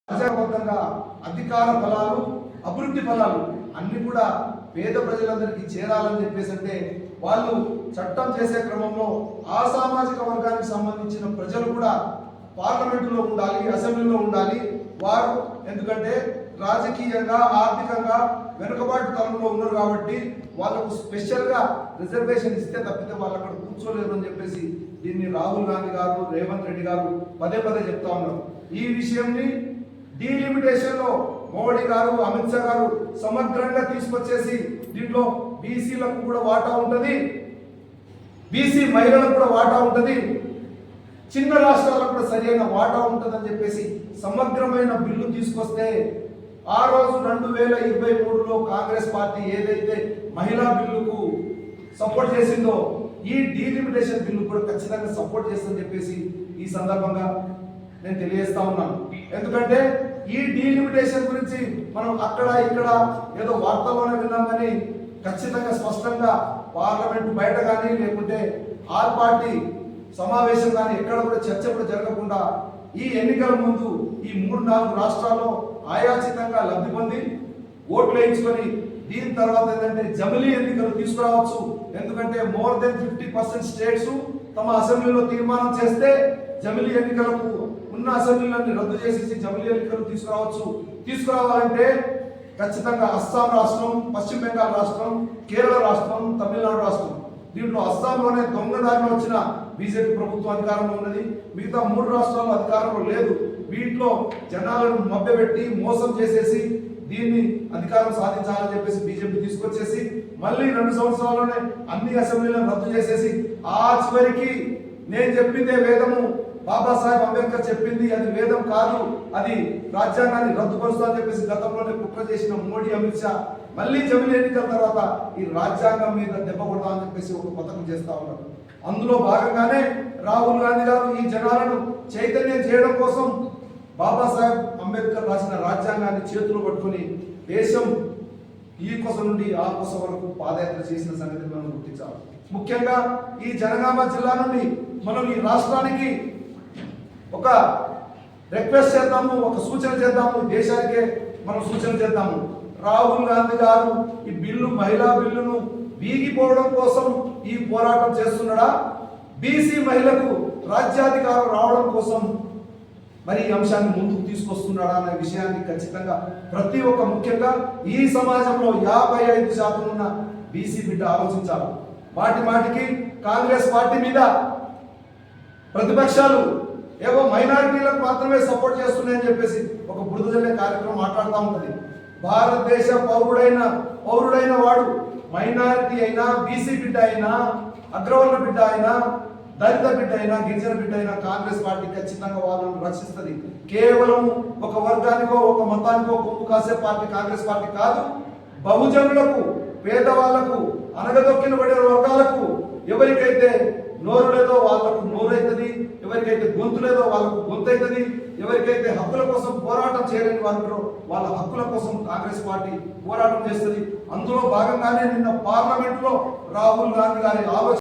రాజ్యాంగబద్ధంగా అధికార ఫలాలు అభివృద్ధి ఫలాలు అన్ని కూడా పేద ప్రజలందరికీ చేరాలని చెప్పేసి అంటే వాళ్ళు చట్టం చేసే క్రమంలో ఆ సామాజిక వర్గానికి సంబంధించిన ప్రజలు కూడా పార్లమెంటులో ఉండాలి, అసెంబ్లీలో ఉండాలి. వారు ఎందుకంటే రాజకీయంగా ఆర్థికంగా వెనుకబాటు తరంలో ఉన్నారు కాబట్టి వాళ్ళకు స్పెషల్గా రిజర్వేషన్ ఇస్తే తప్పితే వాళ్ళు అక్కడ కూర్చోలేరు అని చెప్పేసి దీన్ని రాహుల్ గాంధీ గారు, రేవంత్ రెడ్డి గారు పదే పదే చెప్తా ఉన్నారు. ఈ విషయంని డీలిమిటేషన్ లో మోడీ గారు, అమిత్ షా గారు సమగ్రంగా తీసుకొచ్చేసి దీంట్లో బీసీలకు కూడా వాటా ఉంటుంది, బీసీ మహిళలకు కూడా వాటా ఉంటుంది, చిన్న రాష్ట్రాలకు కూడా సరైన వాటా ఉంటుందని చెప్పేసి సమగ్రమైన బిల్లు తీసుకొస్తే ఆ రోజు 2023లో కాంగ్రెస్ పార్టీ ఏదైతే మహిళా బిల్లుకు సపోర్ట్ చేసిందో ఈ డీలిమిటేషన్ బిల్లు కూడా ఖచ్చితంగా సపోర్ట్ చేస్తుందని చెప్పేసి ఈ సందర్భంగా నేను తెలియజేస్తా ఉన్నాను. ఎందుకంటే ఈ డీలిమిటేషన్ గురించి మనం అక్కడ ఇక్కడ ఏదో వార్తల్లోనే విన్నాం కానీ ఖచ్చితంగా స్పష్టంగా పార్లమెంట్ బయట కానీ లేకుంటే ఆల్ పార్టీ సమావేశం కానీ ఎక్కడ కూడా చర్చ కూడా జరగకుండా ఈ ఎన్నికల ముందు ఈ 3-4 రాష్ట్రాల్లో ఆయాచితంగా లబ్ధి పొంది ఓట్లు వేయించుకొని దీని తర్వాత ఏంటంటే జమిలీ ఎన్నికలు తీసుకురావచ్చు. ఎందుకంటే మోర్ దెన్ 50% స్టేట్స్ తమ అసెంబ్లీలో తీర్మానం చేస్తే జమిలీ ఎన్నికలకు ఉన్న అసెంబ్లీలన్నీ రద్దు చేసేసి జమిలీ ఎన్నికలు తీసుకురావాలంటే ఖచ్చితంగా అస్సాం రాష్ట్రం, పశ్చిమ బెంగాల్ రాష్ట్రం, కేరళ రాష్ట్రం, తమిళనాడు రాష్ట్రం, దీంట్లో అస్సాంలోనే దొంగదారిలో వచ్చిన బీజేపీ ప్రభుత్వం అధికారంలో ఉన్నది, మిగతా 3 రాష్ట్రాల్లో అధికారంలో లేదు. వీటిలో జనాలను మభ్యపెట్టి మోసం చేసేసి దీన్ని అధికారం సాధించాలని చెప్పేసి బీజేపీ తీసుకొచ్చేసి మళ్ళీ 2 సంవత్సరాల్లోనే అన్ని అసెంబ్లీలను రద్దు చేసేసి ఆ చివరికి నేను చెప్పిందే వేదము, బాబాసాహెబ్ అంబేద్కర్ చెప్పింది అది వేదం కాదు, అది రాజ్యాంగాన్ని రద్దుపరుస్తా అని చెప్పేసి గతంలోనే కుట్ర చేసిన మోడీ, అమిత్ షా మళ్ళీ జమిలీ ఎన్నికల తర్వాత ఈ రాజ్యాంగం మీద దెబ్బ కొడతా అని చెప్పేసి ఒక పథకం చేస్తా ఉన్నారు. అందులో భాగంగానే రాహుల్ గాంధీ గారు ఈ జనాలను చైతన్యం చేయడం కోసం బాబాసాహెబ్ అంబేద్కర్ రాసిన రాజ్యాంగాన్ని చేతులు పట్టుకుని దేశం ఈ కొస నుండి ఆ కొస వరకు పాదయాత్ర చేసిన సంగతి మనం గుర్తించాలి. ముఖ్యంగా ఈ జనగామ జిల్లా నుండి మనం ఈ రాష్ట్రానికి ఒక రిక్వెస్ట్ చేద్దాము, ఒక సూచన చేద్దాము, దేశానికే మనం సూచన చేద్దాము. రాహుల్ గాంధీ గారు ఈ బిల్లు, మహిళా బిల్లును వీగిపోవడం కోసం ఈ పోరాటం చేస్తున్నాడా, బీసీ మహిళకు రాజ్యాధికారం రావడం కోసం మరి ఈ అంశాన్ని ముందుకు తీసుకొస్తున్నాడా అనే విషయాన్ని ఖచ్చితంగా ప్రతి ఒక్క, ముఖ్యంగా ఈ సమాజంలో 55% ఉన్న బీసీ బిడ్డ ఆలోచించాలి. మాటికి కాంగ్రెస్ పార్టీ మీద ప్రతిపక్షాలు ఏవో మైనారిటీలకు మాత్రమే సపోర్ట్ చేస్తున్నాయని చెప్పేసి ఒక బురద జల్లే కార్యక్రమం మాట్లాడుతూ ఉంటుంది. భారతదేశ పౌరుడైన వాడు మైనారిటీ అయినా, బీసీ బిడ్డ అయినా, అగ్రవర్ణ బిడ్డ అయినా, దళిత బిడ్డ అయినా, గిరిజన బిడ్డ అయినా కాంగ్రెస్ పార్టీ ఖచ్చితంగా వాళ్ళను రక్షిస్తుంది. కేవలం ఒక వర్గానికో ఒక మతానికో కొమ్ము కాసే పార్టీ కాంగ్రెస్ పార్టీ కాదు. బహుజనులకు, పేదవాళ్లకు, అనగదొక్కిన పడే వర్గాలకు ఎవరికైతే నోరు లేదో వాళ్ళకు నోరు అవుతుంది, ఎవరికైతే గొంతు లేదో వాళ్ళకు గొంతు అవుతుంది, ఎవరికైతే హక్కుల కోసం పోరాటం చేయలేని వారు వాళ్ళ హక్కుల కోసం కాంగ్రెస్ పార్టీ పోరాటం చేస్తుంది. అందులో భాగంగానే నిన్న పార్లమెంట్లో రాహుల్ గాంధీ గారి ఆలోచన